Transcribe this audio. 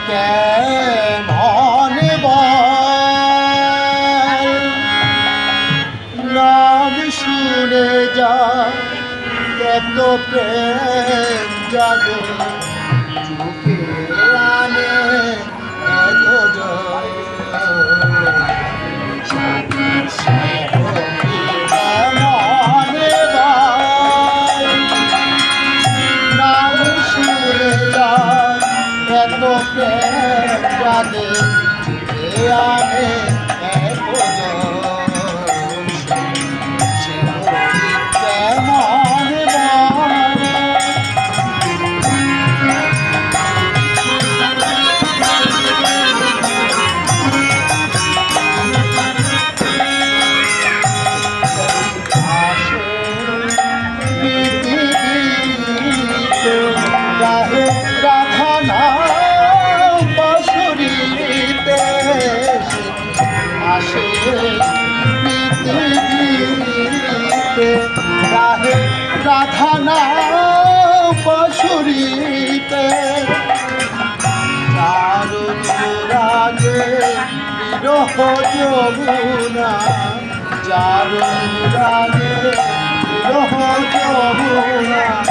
কেমন নাম শুনে যা এত প্রেম জাগে চোখে আনে এত নাম শুনে যা এত প্রেম জাগে চোখে আনে রাধা নাম বাঁশুরিতে দারুণ রাগে বিরহ যমুনা দারুণ রাগে বিরহ যমুনা